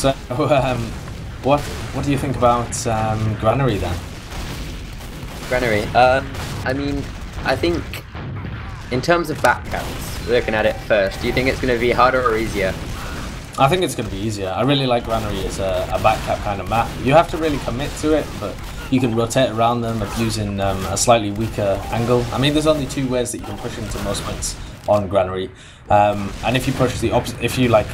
So, what do you think about Granary then? Granary. I mean, I think in terms of backcaps, looking at it first, do you think it's going to be harder or easier? I think it's going to be easier. I really like Granary as a backcap kind of map. You have to really commit to it, but you can rotate around them using a slightly weaker angle. I mean, there's only two ways that you can push into most points on Granary, and if you push the opposite, if you like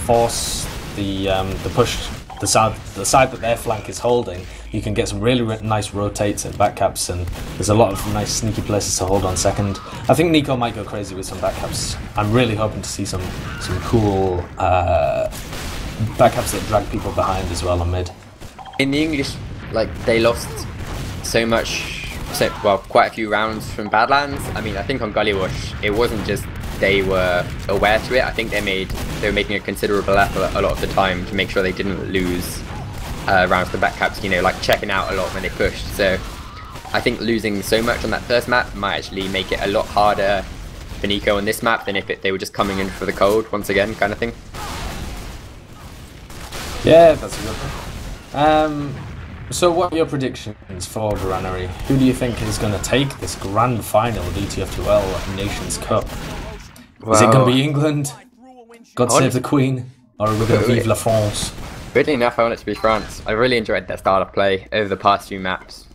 force the push the side that their flank is holding, you can get some really nice rotates and backcaps, and there's a lot of nice sneaky places to hold on second. I think Nico might go crazy with some backcaps. I'm really hoping to see some cool backcaps that drag people behind as well on mid. In the English, like, they lost so much, well, quite a few rounds from Badlands. I mean, I think on Gullywash, it wasn't just they were aware to it. I think they were making a considerable effort a lot of the time to make sure they didn't lose rounds to backcaps, you know, like checking out a lot when they pushed. So I think losing so much on that first map might actually make it a lot harder for Nico on this map than if they were just coming in for the cold once again, kind of thing. Yeah, that's a good one. So what are your predictions for Granary? Who do you think is going to take this grand final of ETF2L Nations Cup? Well, is it going to be England? God save the Queen? Or are we going to Vive la France? Weirdly enough, I want it to be France. I really enjoyed their style of play over the past few maps.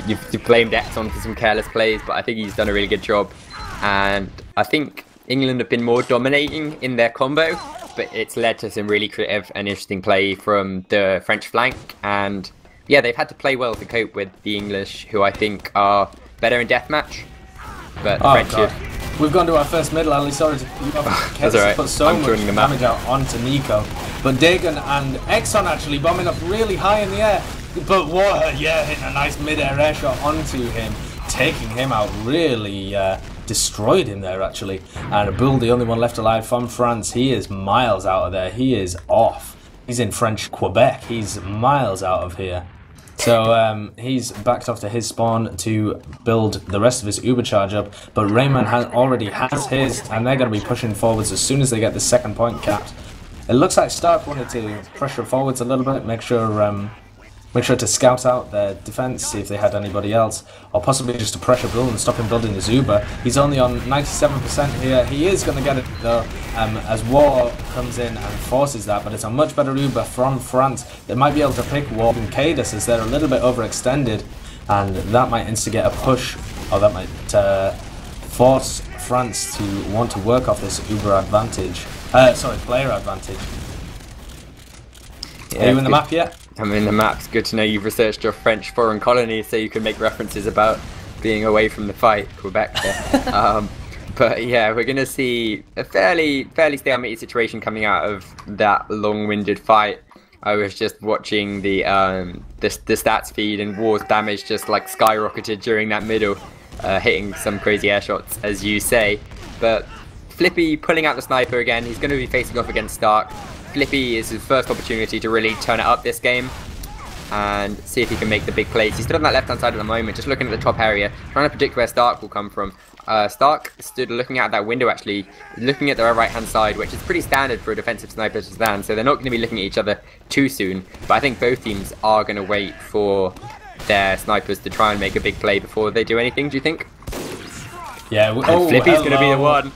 You've blamed X on for some careless plays, but I think he's done a really good job. And I think England have been more dominating in their combo, but it's led to some really creative and interesting play from the French flank. And yeah, they've had to play well to cope with the English, who I think are better in deathmatch. But the French should. We've gone to our first middle, Ali. Sorry to cut you off. That's alright. Put so much damage out onto Nico. But Dagon and Exxon actually bombing up really high in the air. But what? Yeah, hitting a nice mid-air air shot onto him, taking him out. Really destroyed him there, actually. And Bull, the only one left alive from France, he is miles out of there. He is off. He's in French Quebec. He's miles out of here. So he's backed off to his spawn to build the rest of his Uber charge up, but Rayman already has his, and they're going to be pushing forwards as soon as they get the second point capped. It looks like Stark wanted to pressure forwards a little bit, make sure to scout out their defense, see if they had anybody else, or possibly just to pressure Bull and stop him building his Uber. He's only on 97% here. He is going to get it though, as War comes in and forces that, but it's a much better Uber from France. They might be able to pick War and Cadus as they're a little bit overextended, and that might instigate a push, or that might force France to want to work off this Uber advantage. Player advantage. Yeah, are you in the map yet? I'm in the map. It's good to know you've researched your French foreign colony so you can make references about being away from the fight, Quebec there. But yeah, we're going to see a fairly stalemate situation coming out of that long-winded fight. I was just watching the stats feed, and War's damage just like skyrocketed during that middle, hitting some crazy air shots, as you say. But Flippy pulling out the sniper again. He's going to be facing off against Stark. Flippy is his first opportunity to really turn it up this game and see if he can make the big plays. He's stood on that left-hand side at the moment, just looking at the top area, trying to predict where Stark will come from. Stark stood looking out that window, actually, looking at the right-hand side, which is pretty standard for a defensive sniper to stand, so they're not going to be looking at each other too soon. But I think both teams are going to wait for their snipers to try and make a big play before they do anything, do you think? Yeah, Flippy's going to be the one.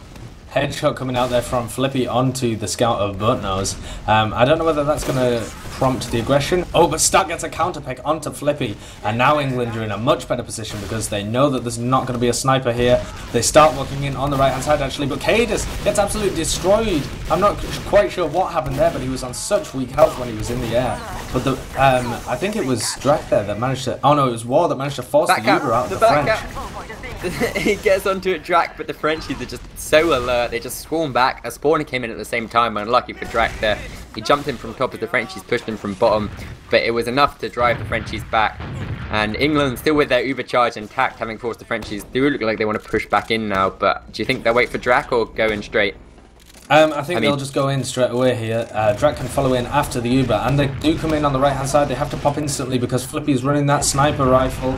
Headshot coming out there from Flippy onto the scout of Buttnose. I don't know whether that's going to prompt the aggression. Oh, but Stark gets a counter pick onto Flippy, and now England are in a much better position because they know that there's not going to be a sniper here. They start walking in on the right hand side actually, but Cadus gets absolutely destroyed. I'm not quite sure what happened there, but he was on such weak health when he was in the air. But I think it was Drac there that managed to, oh no, it was War that managed to force the Uber out of the French. He gets onto it, Drac, but the Frenchies are just so alert. They just swarm back. A spawner came in at the same time, unlucky for Drac there. He jumped in from top as the Frenchies pushed him from bottom, but it was enough to drive the Frenchies back. And England, still with their Uber charge intact, having forced the Frenchies, do look like they want to push back in now. But do you think they'll wait for Drac or go in straight? I think they'll just go in straight away here. Drak can follow in after the Uber, and they do come in on the right-hand side. They have to pop instantly because Flippy's running that sniper rifle.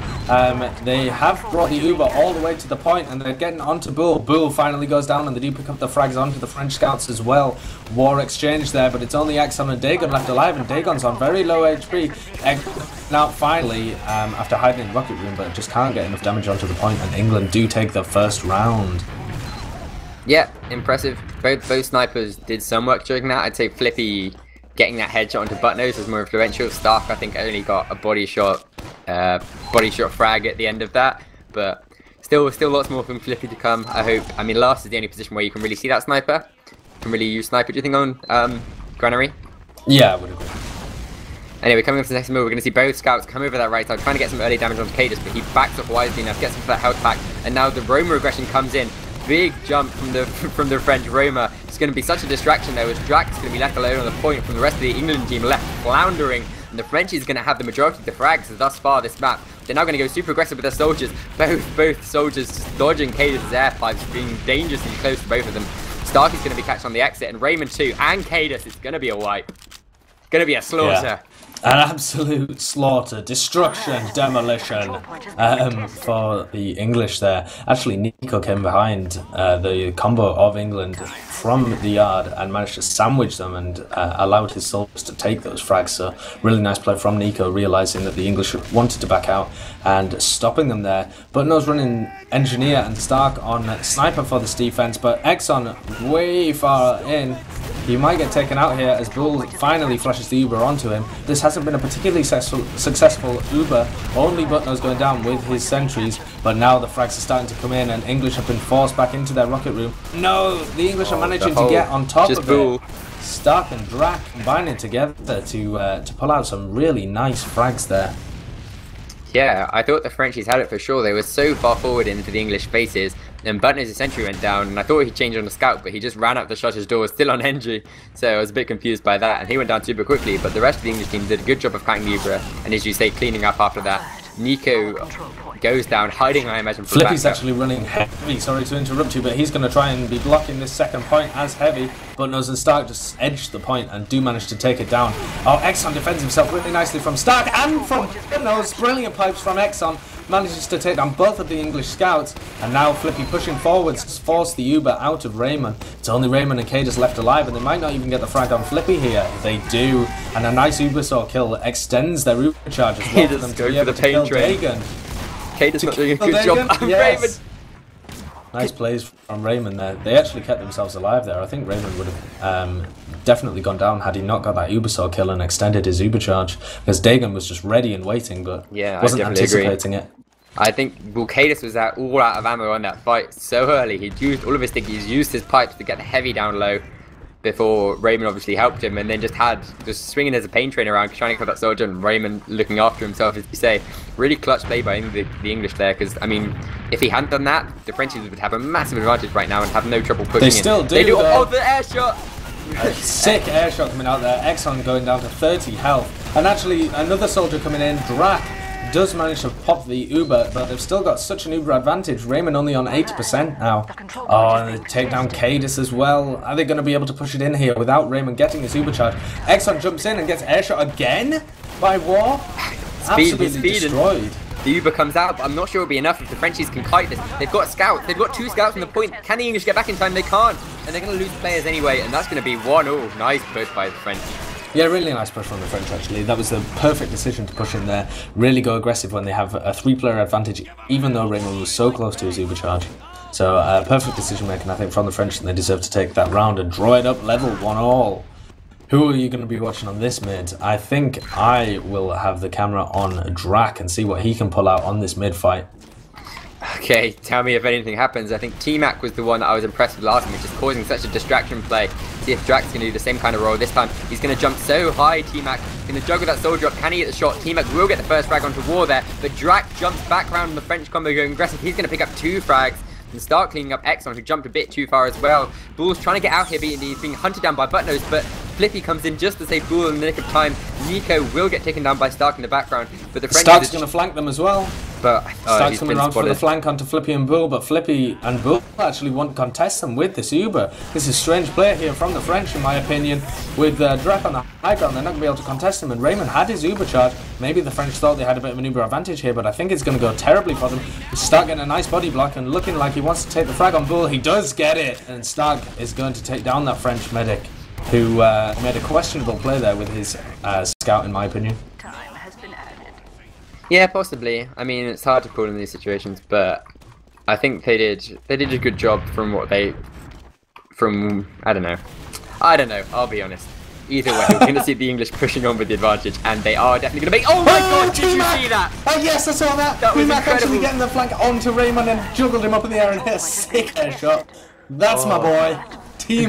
They have brought the Uber all the way to the point, and they're getting onto Bull. Bull finally goes down, and they do pick up the frags onto the French scouts as well. War exchange there, but it's only Exxon and Dagon left alive, and Dagon's on very low HP. Now, finally, after hiding in the rocket room, but just can't get enough damage onto the point, and England do take the first round. Yeah, impressive. Both snipers did some work during that. I'd say Flippy getting that headshot onto Buttnose was more influential. Stark, I think, only got a body shot frag at the end of that. But still lots more from Flippy to come, I hope. I mean, last is the only position where you can really see that sniper. Can really use sniper, do you think, on Granary? Yeah, I would agree. Anyway, coming up to the next move, we're going to see both scouts come over that right side, trying to get some early damage onto Cadus, but he backs up wisely enough, gets him for that health pack, and now the Roma aggression comes in. Big jump from the French Roma. It's going to be such a distraction though, as Drak is going to be left alone on the point from the rest of the England team left floundering, and the French is going to have the majority of the frags thus far this map. They're now going to go super aggressive with their soldiers. Both soldiers just dodging Cadus' air pipes, being dangerously close to both of them. Stark is going to be catched on the exit, and Raymond too, and Cadus. It's going to be a wipe. It's going to be a slaughter. Yeah. An absolute slaughter, destruction, demolition for the English there. Actually, Nico came behind the combo of England from the yard and managed to sandwich them and allowed his soldiers to take those frags. So really nice play from Nico, realising that the English wanted to back out and stopping them there. Buttnose running Engineer and Stark on Sniper for this defense, but Exxon way far in. He might get taken out here as Bull finally flashes the Uber onto him. This hasn't been a particularly successful Uber, only Buttnose going down with his sentries, but now the frags are starting to come in and English have been forced back into their rocket room. No, the English are managing to get on top of it. Stark and Drak combining together to pull out some really nice frags there. Yeah, I thought the Frenchies had it for sure. They were so far forward into the English faces. And Buttnose's sentry went down, and I thought he'd change on the scout, but he just ran out the shotter's door, still on Henry. So I was a bit confused by that, and he went down super quickly. But the rest of the English team did a good job of cutting the Uber, and as you say, cleaning up after that. Nico goes down, hiding, I imagine, from Flippy's actually running heavy, sorry to interrupt you, but he's going to try and be blocking this second point as heavy. Buttnose and Stark just edge the point and do manage to take it down. Oh, Exxon defends himself really nicely from Stark and from Buttnose. Brilliant pipes from Exxon. Manages to take down both of the English scouts, and now Flippy pushing forwards to force the Uber out of Raymond. It's only Raymond and Cadus left alive, and they might not even get the frag on Flippy here. They do, and a nice Uber saw kill extends their Uber charge as well for them to be able to kill Dagon. Cadus not doing a good job. Yes. Raymond. Nice plays from Raymond there. They actually kept themselves alive there. I think Raymond would have definitely gone down had he not got that Ubersaw kill and extended his Uber charge, because Dagon was just ready and waiting, but wasn't anticipating it. I think Cadus was all out of ammo on that fight so early. He'd used all of his stickies, used his pipes to get the heavy down low before Raymond obviously helped him, and then just swinging as a pain train around, trying to kill that soldier, and Raymond looking after himself, as you say. Really clutch play by the English there, because, I mean, if he hadn't done that, the Frenchies would have a massive advantage right now and have no trouble pushing in. They still do. They do. Oh, the air shot! Sick air shot coming out there. Exxon going down to 30 health. And actually, another soldier coming in, Drak, does manage to pop the Uber, but they've still got such an Uber advantage. Raymond only on 80% now. Oh, and they take down Cadus as well. Are they going to be able to push it in here without Raymond getting his Uber charge? Exxon jumps in and gets air shot again by War. Absolutely destroyed. The Uber comes out, but I'm not sure it'll be enough if the Frenchies can kite this. They've got scouts. They've got 2 scouts on the point. Can the English get back in time? They can't. And they're going to lose players anyway, and that's going to be 1-0. Nice push by the French. Yeah, really nice push from the French, actually. That was the perfect decision to push in there. Really go aggressive when they have a 3-player advantage, even though Raymond was so close to his Uber charge. So, perfect decision making, I think, from the French, and they deserve to take that round and draw it up level 1-1. Who are you going to be watching on this mid? I think I will have the camera on Drak and see what he can pull out on this mid fight. Okay, tell me if anything happens. I think T-Mac was the one that I was impressed with last time, which is causing such a distraction play. See if Drak's going to do the same kind of role this time. He's going to jump so high, T-Mac. Going to juggle that soldier up. Can he get the shot? T-Mac will get the first frag onto War there, but Drak jumps back around the French combo going aggressive. He's going to pick up 2 frags and start cleaning up Exxon, who jumped a bit too far as well. Bull's trying to get out here, he's being hunted down by Buttnose, but Flippy comes in just to save Bull in the nick of time. Nico will get taken down by Stark in the background, but the French... Stark's going to flank them as well. But Stark's coming around for the flank onto Flippy and Bull, but Flippy and Bull actually won't contest them with this Uber. This is strange play here from the French, in my opinion. With Drek on the high ground, they're not going to be able to contest him, and Raymond had his Uber charge. Maybe the French thought they had a bit of an Uber advantage here, but I think it's going to go terribly for them. Stark getting a nice body block and looking like he wants to take the frag on Bull. He does get it, and Stark is going to take down that French medic, who made a questionable play there with his scout, in my opinion. Yeah, possibly. I mean, it's hard to call in these situations, but I think they did a good job from what they, I don't know, I'll be honest. Either way, we're going to see the English pushing on with the advantage, and they are definitely going to make... Oh my god, did you see that? Oh yes, I saw that! That was incredible. Actually getting the flank onto Raymond and juggled him up in the air and hit a sick headshot. That's my boy.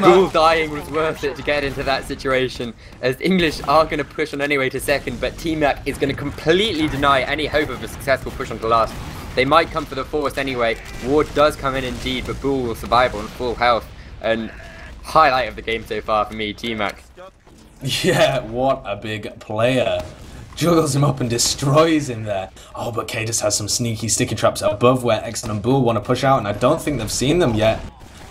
Bull dying was worth it to get into that situation, as English are going to push on anyway to second, but T-Mac is going to completely deny any hope of a successful push on to last. They might come for the force anyway. Ward does come in indeed, but Bull will survive on full health. And highlight of the game so far for me, T-Mac. Yeah, what a big player. Juggles him up and destroys him there. Oh, but Cadis has some sneaky sticky traps above where Exxon and Bull want to push out, and I don't think they've seen them yet.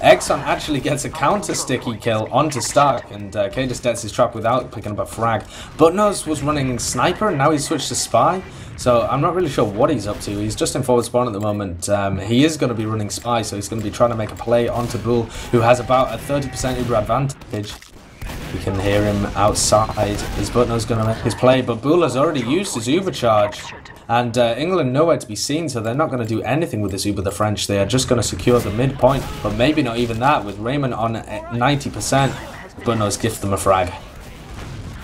Exxon actually gets a counter sticky kill onto Stark, and Cadis gets his trap without picking up a frag. Butnose was running sniper, and now he's switched to spy, so I'm not really sure what he's up to. He's just in forward spawn at the moment. He is going to be running spy, so he's going to be trying to make a play onto Bull, who has about a 30% Uber advantage. You can hear him outside. Is Butnose going to make his play? But Bull has already used his Uber charge. And England nowhere to be seen, so they're not going to do anything with this Uber, the French. They are just going to secure the midpoint, but maybe not even that, with Raymond on 90%. Butnose gift them a frag.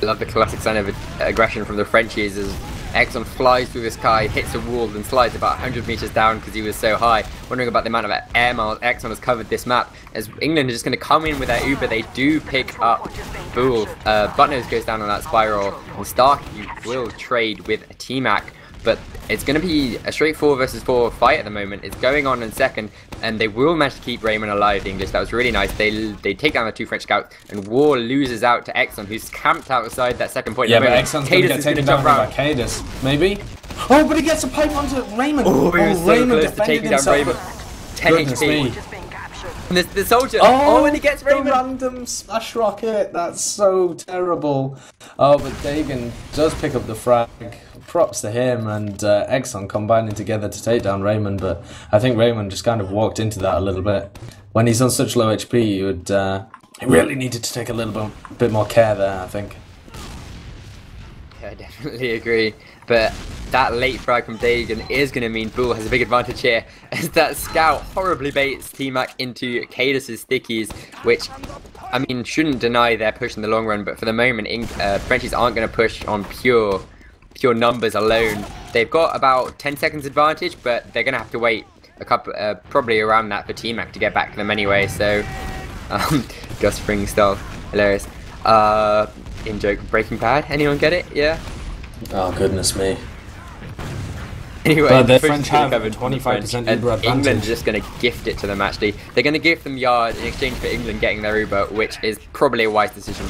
I love the classic sign of aggression from the Frenchies as Exxon flies through the sky, hits a wall, and slides about 100 meters down because he was so high. Wondering about the amount of air miles Exxon has covered this map. As England is just going to come in with their Uber, they do pick up Bull. Butnose goes down on that spiral, and Stark will trade with a T-Mac. But it's going to be a straight 4 versus 4 fight at the moment. It's going on in second, and they will manage to keep Raymond alive, the English. That was really nice. They take down the 2 French scouts, and War loses out to Exxon, who's camped outside that second point. Yeah, but Exxon's going to get taken down by Cadis. Maybe? Oh, but he gets a pipe onto Raymond. Oh, he was so Raymond close to taking down Raymond. 10 HP. And the soldier. Oh, and he gets Raymond. Random smash rocket. That's so terrible. Oh, but Dagan does pick up the frag. Props to him and Exxon combining together to take down Raymond, but I think Raymond just kind of walked into that a little bit. When he's on such low HP, you would he really needed to take a little bit more care there, I think. Yeah, I definitely agree. But that late frag from Dagan is going to mean Bull has a big advantage here, as that scout horribly baits T-Mac into Cadis' stickies, which, I mean, shouldn't deny their push in the long run, but for the moment, Frenchies aren't going to push on pure numbers alone. They've got about 10 seconds advantage, but they're going to have to wait a couple, probably around that for T-Mac to get back to them anyway, so Gus Spring style, hilarious. In joke, Breaking Bad, anyone get it? Yeah? Oh, goodness me. Anyway, but the French have 25% Uber advantage. England's just going to gift it to them, actually. They're going to give them yard in exchange for England getting their Uber, which is probably a wise decision.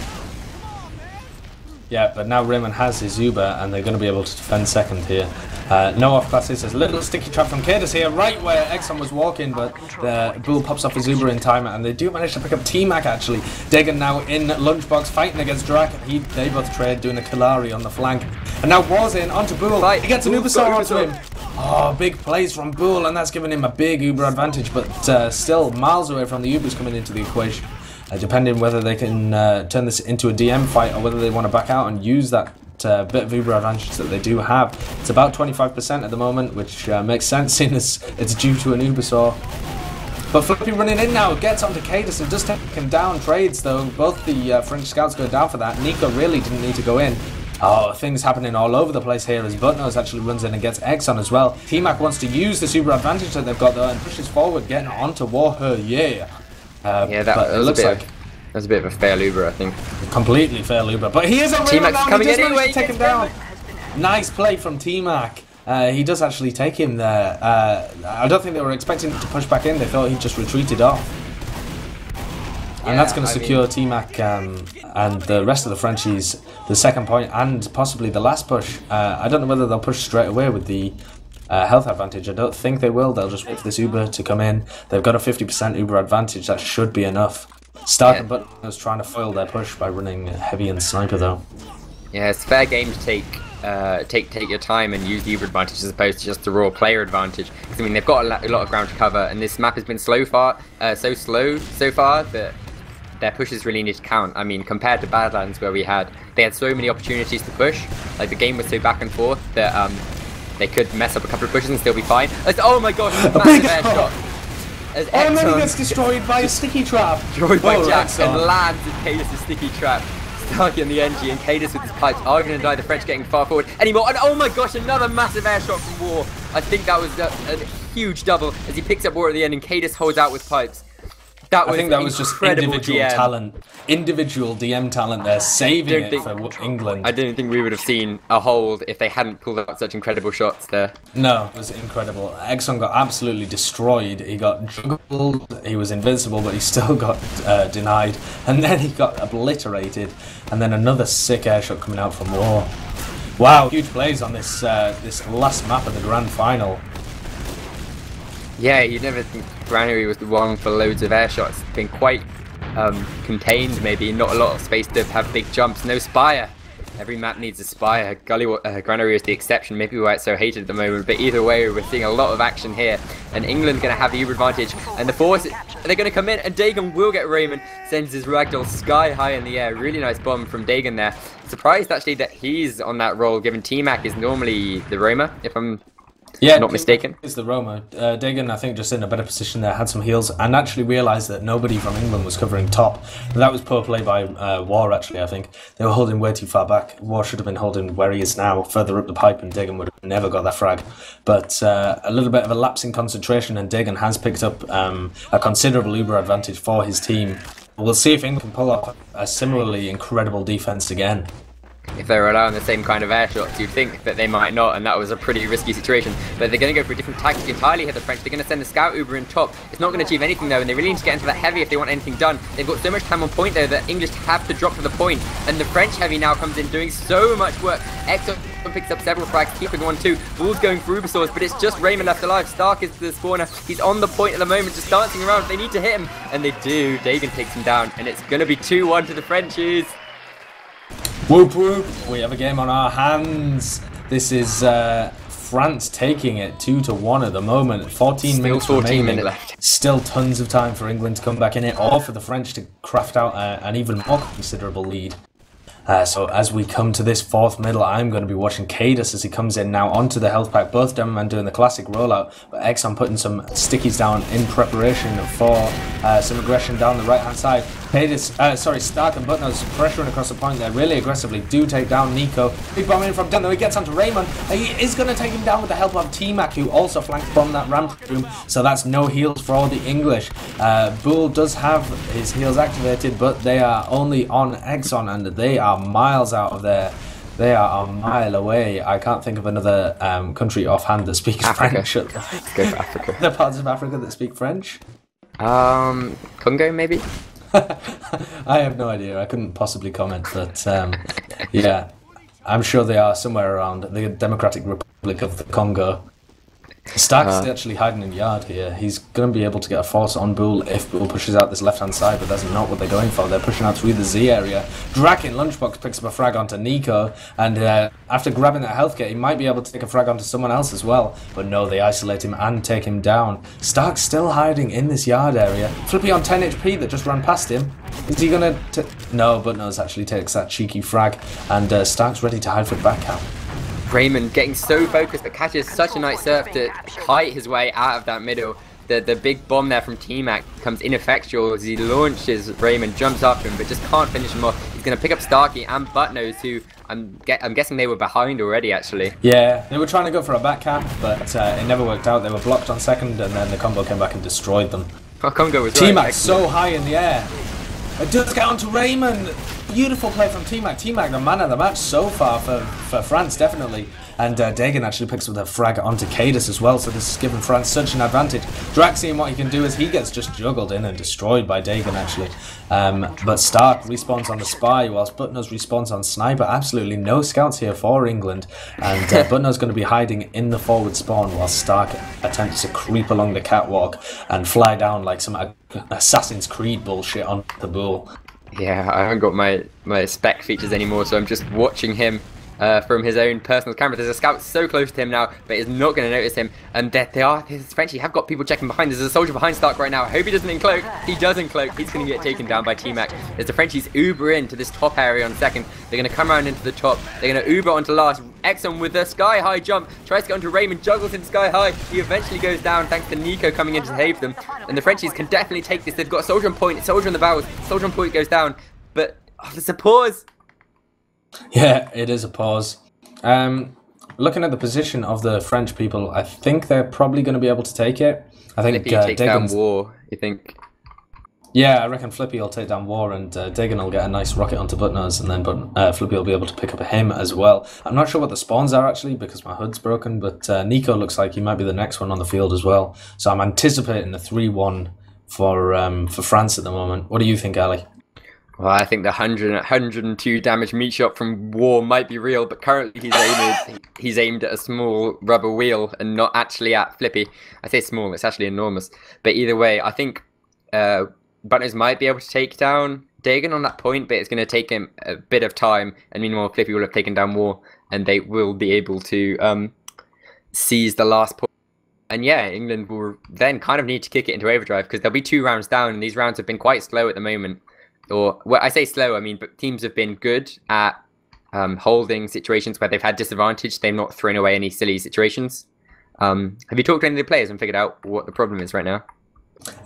Yeah, but now Raymond has his Uber, and they're going to be able to defend second here. No off classes. There's a little sticky trap from Cadis here, right where Exxon was walking, but the Bull pops off his Uber in time, and they do manage to pick up T-Mac, actually. Dagan now in Lunchbox, fighting against Drak. They both trade, doing a Killari on the flank. And now War's in, onto Bull. He gets an Uber Saw onto him. Oh, big plays from Bull, and that's giving him a big Uber advantage, but still miles away from the Ubers coming into the equation. Depending whether they can turn this into a DM fight or whether they want to back out and use that bit of Uber advantage that they do have. It's about 25% at the moment, which makes sense seeing as it's due to an Uber Saw. But Flippy running in now, gets onto Cadis and does take him down. Trades though, both the French scouts go down for that. Nico really didn't need to go in. Oh, things happening all over the place here as Butnose actually runs in and gets Exxon as well. T-Mac wants to use this Uber advantage that they've got though and pushes forward, getting onto War. Yeah, that looks like that was a bit of a fail Uber, I think. Completely fail Uber, but he is a T-Mac's coming in anyway. Take him down. Nice play from T-Mac. He does actually take him there. I don't think they were expecting to push back in. They thought he just retreated off. And that's going to secure T-Mac and the rest of the Frenchies the second point and possibly the last push. I don't know whether they'll push straight away with the health advantage. I don't think they will. They'll just wait for this Uber to come in. They've got a 50% Uber advantage. That should be enough. Stark and Button was trying to foil their push by running Heavy and Sniper, though. Yeah, it's fair game to take your time and use the Uber advantage as opposed to just the raw player advantage. Because I mean, they've got a lot of ground to cover, and this map has been so slow so far that their pushes really need to count. I mean, compared to Badlands, where they had so many opportunities to push, like the game was so back and forth that they could mess up a couple of pushes and still be fine. Oh my gosh, massive air shot. And then he gets destroyed by a sticky trap. Destroyed by Jack and lands in Cadis' sticky trap. Starkey on the NG and Cadis with his pipes are going to die. The French getting far forward anymore. And oh my gosh, another massive air shot from War. I think that was a huge double as he picks up War at the end and Cadis holds out with pipes. I think that was just individual talent. Individual DM talent there, saving it for England. I don't think we would have seen a hold if they hadn't pulled out such incredible shots there. No, it was incredible. Exxon got absolutely destroyed. He got juggled, he was invincible, but he still got denied. And then he got obliterated. And then another sick air shot coming out from War. Wow, huge plays on this this last map of the Grand Final. Yeah, you'd never think Granary was the one for loads of air shots. Been quite contained, maybe not a lot of space to have big jumps. No spire. Every map needs a spire. Granary is the exception, maybe why it's so hated at the moment. But either way, we're seeing a lot of action here, and England going to have the Uber advantage. And the force, they're going to come in, and Dagon will get Raymond. Sends his ragdoll sky high in the air. Really nice bomb from Dagon there. Surprised actually that he's on that roll, given T-Mac is normally the roamer, if I'm not mistaken. It's the roamer. Dagon, I think, just in a better position there, had some heals, and actually realised that nobody from England was covering top. That was poor play by War, actually, I think. They were holding way too far back. War should have been holding where he is now, further up the pipe, and Dagon would have never got that frag. But a little bit of a lapse in concentration, and Dagon has picked up a considerable Uber advantage for his team. We'll see if England can pull off a similarly incredible defence again. If they were allowing the same kind of air shots, you'd think that they might not, and that was a pretty risky situation. But they're going to go for a different tactic entirely here, the French. They're going to send the scout Uber in top. It's not going to achieve anything though, and they really need to get into that heavy if they want anything done. They've got so much time on point though that English have to drop to the point, and the French heavy now comes in doing so much work. Exo picks up several frags, keeping 1-2. Bull's going for Ubersaurs, but it's just Raymond left alive. Stark is the spawner. He's on the point at the moment, just dancing around. They need to hit him, and they do. Dagon takes him down, and it's going to be 2-1 to the Frenchies. Whoop whoop, we have a game on our hands. This is France taking it 2-1 at the moment. 14 minutes remaining. Left. Still tons of time for England to come back in it, or for the French to craft out an even more considerable lead. So as we come to this fourth middle, I'm going to be watching Cadis as he comes in now onto the health pack. Both Demoman doing the classic rollout, but Exxon putting some stickies down in preparation for some aggression down the right hand side. Stark and Butnos pressuring across the point there really aggressively. Do take down Nico. Big bomb in from down, though he gets onto Raymond. He is going to take him down with the help of T-Mac, who also flanked from that ramp room. So that's no heals for all the English. Bull does have his heals activated, but they are only on Exxon, and they are miles out of there. They are a mile away. I can't think of another country offhand that speaks French. Let's go for Africa. The parts of Africa that speak French? Congo maybe? I have no idea. I couldn't possibly comment, but yeah, I'm sure they are somewhere around the Democratic Republic of the Congo. Stark's actually hiding in yard here. He's going to be able to get a force on Bull if Bull pushes out this left-hand side, but that's not what they're going for. They're pushing out through the Z area. Draken Lunchbox picks up a frag onto Nico, and after grabbing that health kit, he might be able to take a frag onto someone else as well. But no, they isolate him and take him down. Stark's still hiding in this yard area. Flippy on 10 HP that just ran past him. Is he going to... No, but Nose actually takes that cheeky frag, and Stark's ready to hide for the back count. Raymond getting so focused, but catches such a nice surf to kite his way out of that middle. The big bomb there from T-Mac comes ineffectual as he launches Raymond, jumps after him, but just can't finish him off. He's going to pick up Starkey and Buttnose, who I'm guessing they were behind already, actually. Yeah, they were trying to go for a back cap, but it never worked out. They were blocked on second, and then the combo came back and destroyed them. Oh, Congo was T-Mac so high in the air. It does get onto Raymond. beautiful play from T-Mac. T-Mac, the man of the match so far for France, definitely. And Dagan actually picks up the frag onto Cadis as well, so this is giving France such an advantage. Drax seeing what he can do as he gets just juggled in and destroyed by Dagan, actually. But Stark respawns on the Spy, whilst Butnose respawns on Sniper. Absolutely no scouts here for England. And Butnose's going to be hiding in the forward spawn, while Stark attempts to creep along the catwalk and fly down like some Assassin's Creed bullshit on the bull. Yeah, I haven't got my spec features anymore, so I'm just watching him from his own personal camera. There's a scout so close to him now, but he's not going to notice him. And there they are. His Frenchie have got people checking behind. There's a soldier behind Stark right now. I hope he doesn't encloak. He does encloak. He's going to get taken down by T-Mac. As the Frenchies uber into this top area on second. They're going to come around into the top. They're going to uber onto last. Exxon with the sky high jump. Tries to get onto Raymond. Juggles in sky high. He eventually goes down thanks to Nico coming in to save them. And the Frenchies can definitely take this. They've got a soldier on point. Soldier on the bows. Soldier on point goes down. But there's a pause. Yeah, it is a pause. Looking at the position of the French people, I think they're probably going to be able to take it. I think take down War, you think? Yeah, I reckon Flippy will take down War, and Dagan will get a nice rocket onto Butnose, and then Flippy will be able to pick up him as well. I'm not sure what the spawns are actually, because my HUD's broken, but Nico looks like he might be the next one on the field as well. So I'm anticipating a 3-1 for France at the moment. What do you think, Ali? Well, I think the 102 damage meat shot from War might be real, but currently he's aimed at a small rubber wheel and not actually at Flippy. I say small, it's actually enormous. But either way, I think Butnose might be able to take down Dagan on that point, but it's going to take him a bit of time. And meanwhile, Flippy will have taken down War, and they will be able to seize the last point. And yeah, England will then kind of need to kick it into overdrive, because there'll be 2 rounds down, and these rounds have been quite slow at the moment. Or, well, I say slow, I mean, but teams have been good at holding situations where they've had disadvantage. They've not thrown away any silly situations. Have you talked to any of the players and figured out what the problem is right now?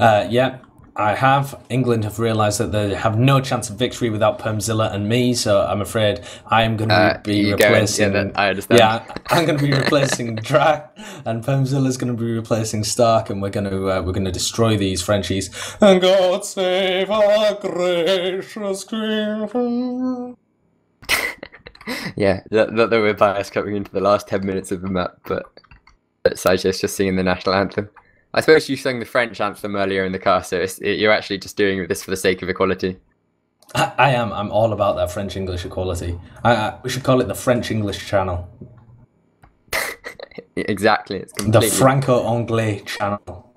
Yeah, I have. England have realised that they have no chance of victory without Permzilla and me, so I'm afraid I am going to be replacing... Yeah, I understand. Yeah, I'm going to be replacing Drac, and Permzilla's going to be replacing Stark, and we're going to destroy these Frenchies. And God save our gracious Queen. Yeah, not that we're biased coming into the last 10 minutes of the map, but Sideshow's just singing the national anthem. I suppose you sang the French anthem earlier in the car, so you're actually just doing this for the sake of equality. I am. I'm all about that French-English equality. We should call it the French-English channel. Exactly. It's completely... The Franco-Anglais channel.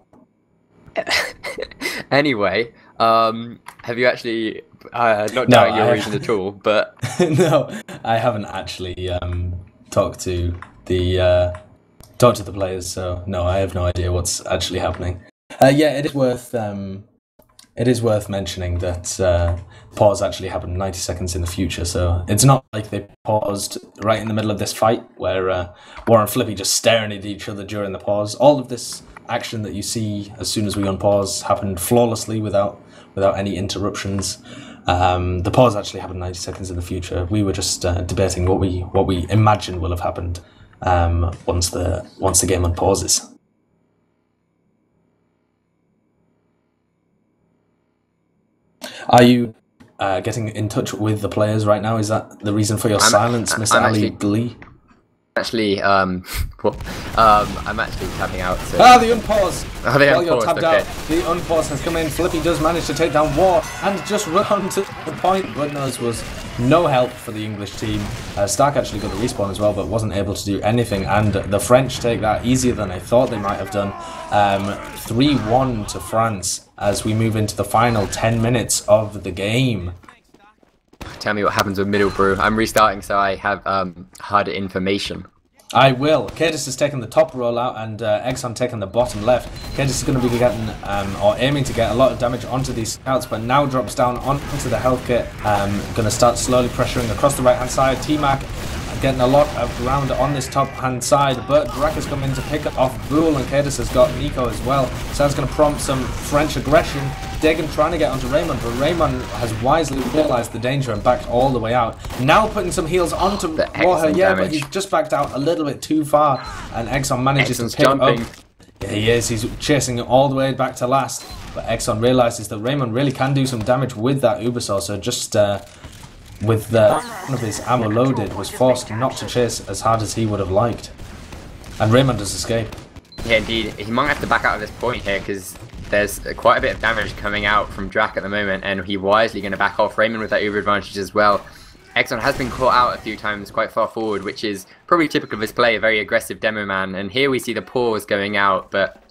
Anyway, have you actually... not doubting your reason at all, but... No, I haven't actually talked to the players, so no, I have no idea what's actually happening. Yeah, it is worth mentioning that pause actually happened 90 seconds in the future, so it's not like they paused right in the middle of this fight where War and Flippy just staring at each other during the pause. All of this action that you see as soon as we unpause happened flawlessly without any interruptions. The pause actually happened 90 seconds in the future. We were just debating what we imagined will have happened once the game unpauses. Are you getting in touch with the players right now? Is that the reason for your silence, Mr. Ali Glee? Actually, I'm actually tapping out. So... Ah, the unpause! Oh, the While unpause, you're tapped okay. out, the unpause has come in. Flippy does manage to take down War and just run to the point. Butnose was no help for the English team. Stark actually got the respawn as well, but wasn't able to do anything. And the French take that easier than I thought they might have done. 3-1 to France as we move into the final 10 minutes of the game. Tell me what happens with Middleborough. I'm restarting, so I have harder information. I will. Cadis has taken the top rollout and Exxon taking the bottom left. Cadis is going to be getting, or aiming to get a lot of damage onto these scouts, but now drops down onto the health kit. Going to start slowly pressuring across the right-hand side. T-Mac getting a lot of ground on this top-hand side, but Drac has come in to pick off Boole, and Cadis has got Nico as well. So that's going to prompt some French aggression. Dagan trying to get onto Raymond, but Raymond has wisely realised the danger and backed all the way out. Now putting some heals onto Warher, yeah, but he's just backed out a little bit too far, and Exxon manages to pick up. Yeah, he is. He's chasing it all the way back to last, but Exxon realises that Raymond really can do some damage with that Ubersaw, so just with one of his ammo loaded, was forced not to chase as hard as he would have liked. And Raymond does escape. Yeah, indeed. He might have to back out at this point here because there's quite a bit of damage coming out from Drac at the moment, and he wisely going to back off. Raymond with that uber advantage as well. Exxon has been caught out a few times quite far forward, which is probably typical of his play, a very aggressive demo man. And here we see the pause going out, but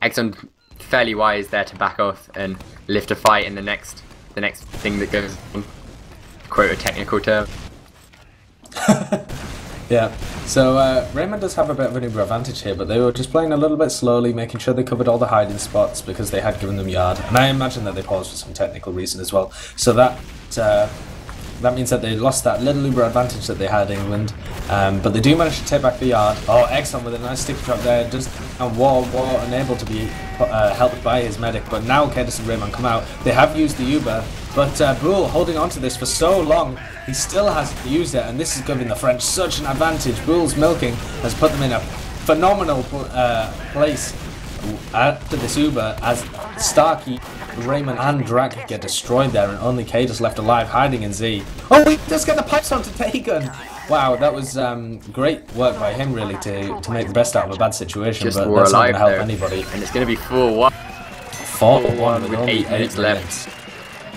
Exxon fairly wise there to back off and lift a fight in the next thing that goes on. Quote a technical term. Yeah, so Raymond does have a bit of an uber advantage here, but they were just playing a little bit slowly, making sure they covered all the hiding spots because they had given them yard. And I imagine that they paused for some technical reason as well. So that means that they lost that little uber advantage that they had, England. But they do manage to take back the yard. Oh, Exxon with a nice sticky drop there, just and War unable to be helped by his medic. But now Cadis and Raymond come out. They have used the uber, but Bull holding on to this for so long, he still hasn't used it, and this is giving the French such an advantage. Bull's milking has put them in a phenomenal place after this uber, as Starkey, Raymond and Drac get destroyed there, and only Cadis left alive, hiding in Z. Oh, he does get the pipes onto Dagon! Wow, that was great work by him, really, to make the best out of a bad situation, Just but that's not going to help there. anybody. And it's going to be 4-1. 4-1 with only 8 minutes left.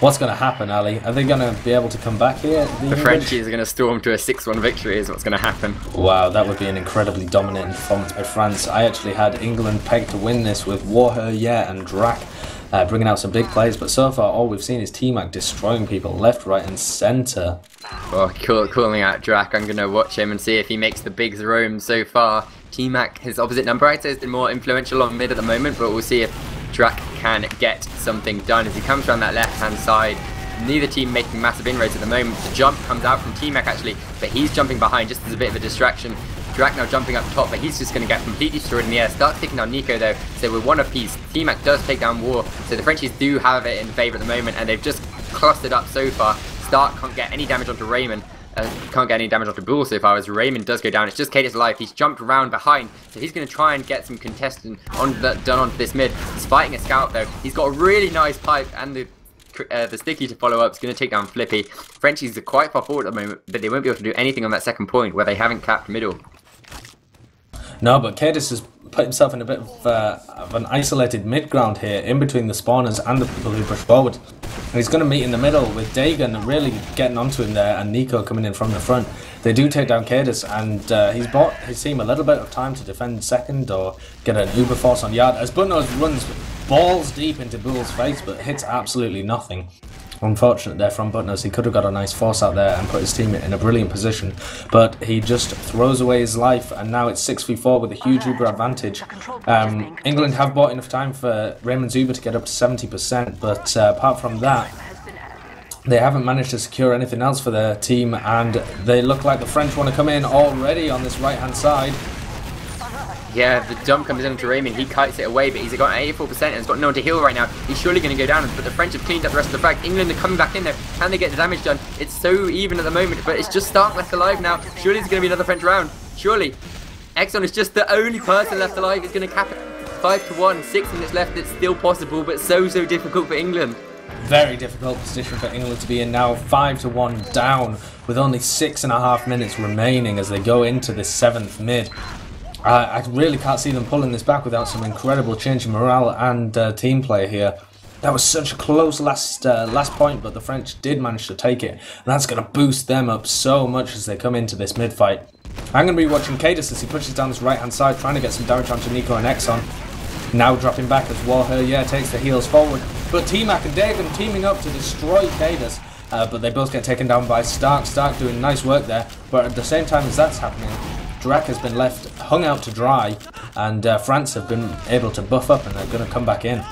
What's going to happen, Ali? Are they going to be able to come back here? The Frenchies are going to storm to a 6-1 victory is what's going to happen. Wow, that would be an incredibly dominating performance by France. I actually had England pegged to win this with Warher and Drac bringing out some big plays, but so far all we've seen is T-Mac destroying people left, right and centre. Oh, calling out Drac. I'm going to watch him and see if he makes the bigs roam so far. T-Mac, his opposite number, I'd say, has been more influential on mid at the moment, but we'll see if Drac can get something done as he comes around that left-hand side. Neither team making massive inroads at the moment. The jump comes out from T-Mac actually, but he's jumping behind just as a bit of a distraction. Drac now jumping up top, but he's just going to get completely destroyed in the air. Starts taking down Nico though, so we're one apiece. T-Mac does take down War, so the Frenchies do have it in favour at the moment, and they've just clustered up so far. Stark can't get any damage onto Raymond. Can't get any damage onto Bull so far as Raymond does go down. It's just Cadis alive. He's jumped around behind, so he's going to try and get some contestant done onto this mid. He's fighting a scout though. He's got a really nice pipe, and the sticky to follow up is going to take down Flippy. Frenchies are quite far forward at the moment, but they won't be able to do anything on that second point where they haven't capped middle. No, but Cadis has put himself in a bit of an isolated mid-ground here, in between the spawners and the people who push forward. And he's going to meet in the middle with Dagon really getting onto him there, and Nico coming in from the front. They do take down Cadis, and he's bought his team a little bit of time to defend second or get an uber force on yard, as Butnose runs balls deep into Bull's face, but hits absolutely nothing. Unfortunate there from Butnose. He could have got a nice force out there and put his team in a brilliant position, but he just throws away his life, and now it's 6v4 with a huge uber advantage. England have bought enough time for Raymond's uber to get up to 70%, but apart from that, they haven't managed to secure anything else for their team, and they look like the French want to come in already on this right hand side. Yeah, the jump comes into Raymond, he kites it away, but he's got 84% and has got no one to heal right now. He's surely going to go down, but the French have cleaned up the rest of the frag. England are coming back in there. Can they get the damage done? It's so even at the moment, but it's just Stark left alive now. Surely there's going to be another French round. Surely. Exxon is just the only person left alive. He's going to cap it 5-1, 6 minutes left. It's still possible, but so difficult for England. Very difficult position for England to be in now, 5-1 down with only 6.5 minutes remaining as they go into this 7th mid. I really can't see them pulling this back without some incredible change in morale and team play here. That was such a close last point, but the French did manage to take it, and that's going to boost them up so much as they come into this mid fight. I'm going to be watching Cadis as he pushes down this right hand side, trying to get some damage onto Nico and Exxon. Now dropping back as Warher takes the heals forward, but T-Mac and Dagon teaming up to destroy Cadis, but they both get taken down by Stark. Stark doing nice work there, but at the same time as that's happening, Drac has been left hung out to dry, and France have been able to buff up, and they're going to come back in.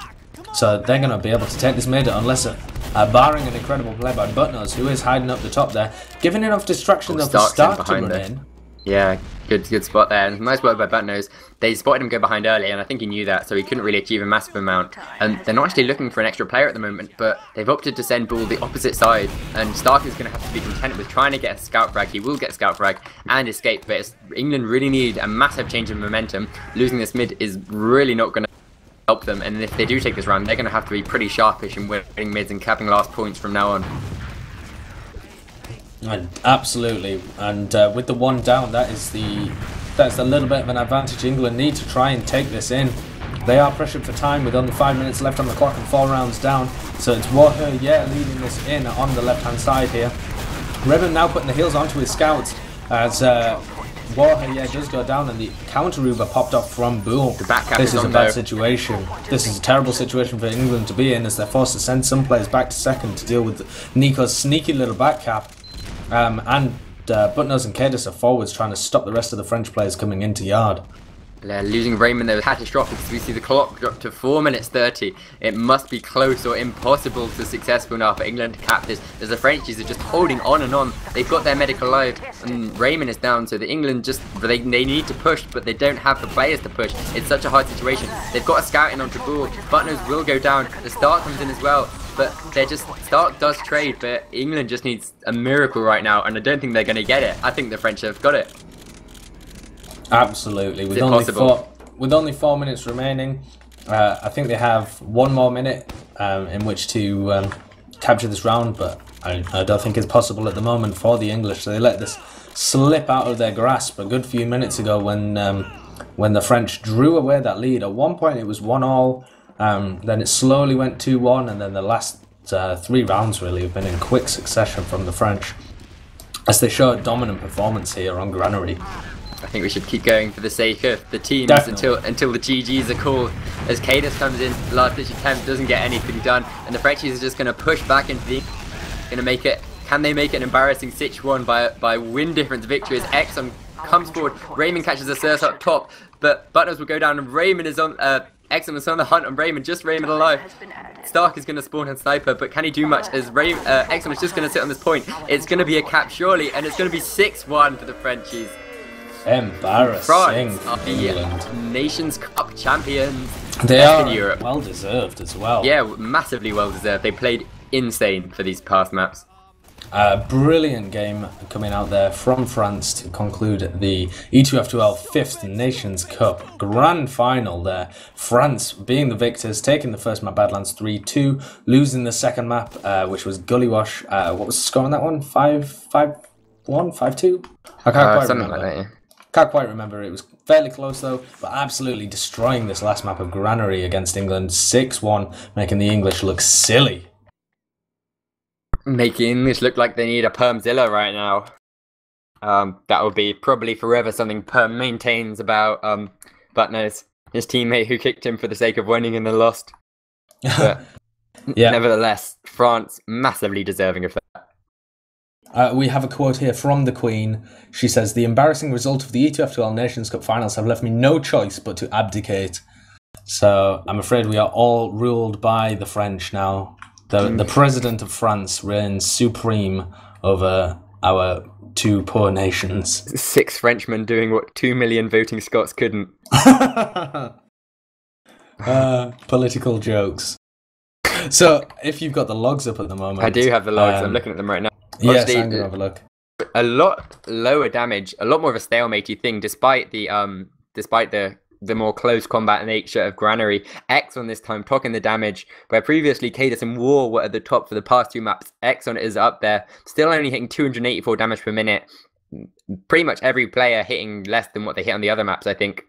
So they're going to be able to take this mid, unless barring an incredible play by Butnose, who is hiding up the top there, giving enough distraction though for Stark to run in. Yeah, good spot there. And nice work by Butnose. They spotted him go behind early, and I think he knew that, so he couldn't really achieve a massive amount. And they're not actually looking for an extra player at the moment, but they've opted to send Bull the opposite side, and Stark is going to have to be content with trying to get a scout frag. He will get a scout frag and escape, but England really need a massive change in momentum. Losing this mid is really not going to help them, and if they do take this round, they're going to have to be pretty sharpish in winning mids and capping last points from now on. And absolutely, and with the one down, that's the little bit of an advantage England need to try and take this in. They are pressured for time with only 5 minutes left on the clock and 4 rounds down. So it's Suyooo, leading this in on the left-hand side here. Raymond now putting the heels onto his scouts as Suyooo, does go down, and the counter Uber popped off from Bool. This is a bad situation. This is a terrible situation for England to be in, as they're forced to send some players back to second to deal with Nico's sneaky little back cap. Buttnose and Cadis are forwards trying to stop the rest of the French players coming into yard. Losing Raymond there was catastrophic, because we see the clock drop to 4 minutes 30. It must be close or impossible to successful now for England to cap this, as the Frenchies are just holding on and on. They've got their medical live, and Raymond is down, so the England they need to push, but they don't have the players to push. It's such a hard situation. They've got a scouting on Tabul. Buttnose will go down. The Stark comes in as well, but Stark does trade, but England just needs a miracle right now, and I don't think they're going to get it. I think the French have got it. Absolutely. With only 4 minutes remaining, I think they have 1 more minute in which to capture this round, but I don't think it's possible at the moment for the English. So they let this slip out of their grasp a good few minutes ago when the French drew away that lead. At one point it was 1-1, then it slowly went 2-1, and then the last 3 rounds really have been in quick succession from the French, as they show a dominant performance here on Granary. I think we should keep going for the sake of the teams until the GGs are called. As Cadis comes in, last ditch attempt, doesn't get anything done, and the Frenchies are just going to push back into the... Can they make it an embarrassing 6-1 by win difference victories? Exxon comes forward, Raymond catches a Circe up top, but Buttnose will go down, and Raymond is on... Exxon is on the hunt on Raymond, just Raymond alive. Stark is going to spawn on Sniper, but can he do much as Exxon is just going to sit on this point? It's going to be a cap surely, and it's going to be 6-1 for the Frenchies. Embarrassing. France are the Nations Cup champions. They are in Europe. Well deserved as well. Yeah, massively well deserved. They played insane for these past maps. Brilliant game coming out there from France to conclude the ETF2L 5th Nations Cup Grand Final there. France being the victors, taking the first map Badlands 3-2, losing the second map, which was Gully Wash. What was the score on that one? 5-1? 5-2? I can't quite remember. Like that, yeah. Can't quite remember. It was fairly close though, but absolutely destroying this last map of Granary against England 6-1, making the English look silly. Making English look like they need a Permzilla right now. That would be probably forever something Perm maintains about Buttnose, his teammate who kicked him for the sake of winning and then lost. But yeah. Nevertheless, France massively deserving of that. We have a quote here from the Queen. She says, "The embarrassing result of the ETF2L Nations Cup finals have left me no choice but to abdicate." So I'm afraid we are all ruled by the French now. The president of France reigns supreme over our 2 poor nations. 6 Frenchmen doing what 2 million voting Scots couldn't. Political jokes. So if you've got the logs up at the moment... I do have the logs. I'm looking at them right now. Yes, I'm going to have a look. A lot lower damage, a lot more of a stalematey thing, despite the more close combat nature of Granary. Exxon this time talking the damage, where previously Cadis and War were at the top for the past 2 maps. Exxon is up there, still only hitting 284 damage per minute. Pretty much every player hitting less than what they hit on the other maps, I think,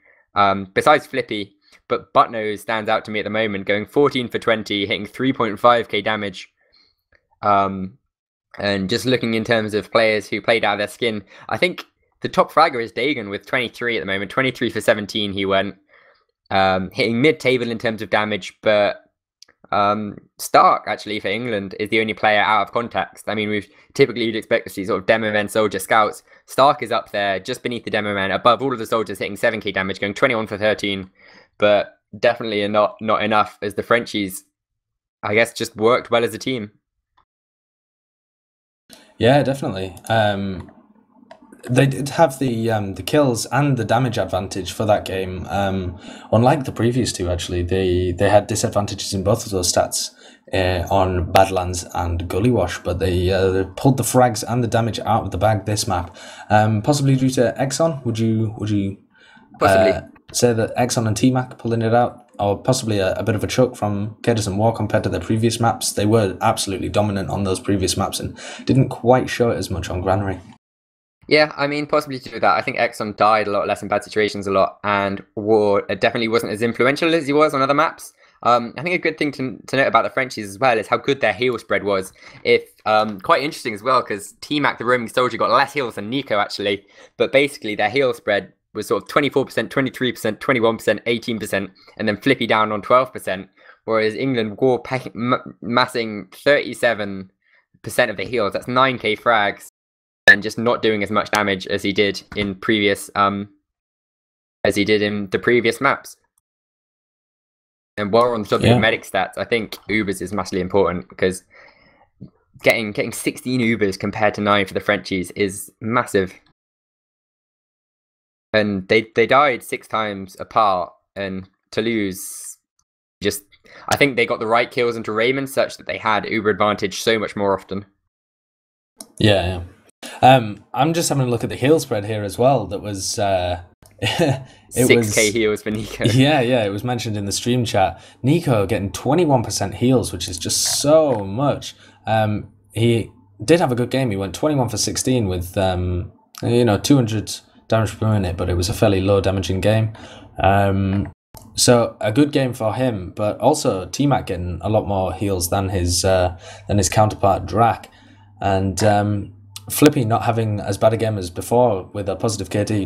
besides Flippy. But Buttnose stands out to me at the moment, going 14 for 20, hitting 3.5k damage. And just looking in terms of players who played out of their skin, I think the top fragger is Dagan with 23 at the moment. 23 for 17 he went, hitting mid-table in terms of damage, but Stark, actually, for England, is the only player out of context. I mean, you'd expect to see sort of demo men, soldier, scouts. Stark is up there, just beneath the demo men, above all of the soldiers, hitting 7k damage, going 21 for 13, but definitely not enough, as the Frenchies, I guess, just worked well as a team. Yeah, definitely. They did have the kills and the damage advantage for that game. Unlike the previous 2, actually, they had disadvantages in both of those stats on Badlands and Gully Wash, but they pulled the frags and the damage out of the bag this map. Possibly due to Exxon. Would you possibly say that Exxon and T-Mac pulling it out? or possibly a bit of a choke from Cadus and War compared to their previous maps. They were absolutely dominant on those previous maps and didn't quite show it as much on Granary. Yeah, I mean, possibly to do that. I think Exxon died a lot less in bad situations a lot, and War definitely wasn't as influential as he was on other maps. I think a good thing to note about the Frenchies as well is how good their heal spread was. If quite interesting as well, because T-Mac, the roaming soldier, got less heals than Nico actually, but basically their heal spread was sort of 24%, 23%, 21%, 18%, and then Flippy down on 12%, whereas England War massing 37% of the heals. That's 9k frags. And just not doing as much damage as he did in previous the previous maps. And while we're on the topic of medic stats, I think Ubers is massively important because getting 16 Ubers compared to 9 for the Frenchies is massive. And they died 6 times apart, and Toulouse I think they got the right kills into Raymond such that they had Uber advantage so much more often. Yeah. I'm just having a look at the heal spread here as well. That was 6k heals for Nico. Yeah, it was mentioned in the stream chat. Nico getting 21% heals, which is just so much. He did have a good game. He went 21 for 16 with 200 damage per minute, but it was a fairly low damaging game. So a good game for him, but also T-Mac getting a lot more heals than his counterpart Drac, and Flippy not having as bad a game as before with a positive KD.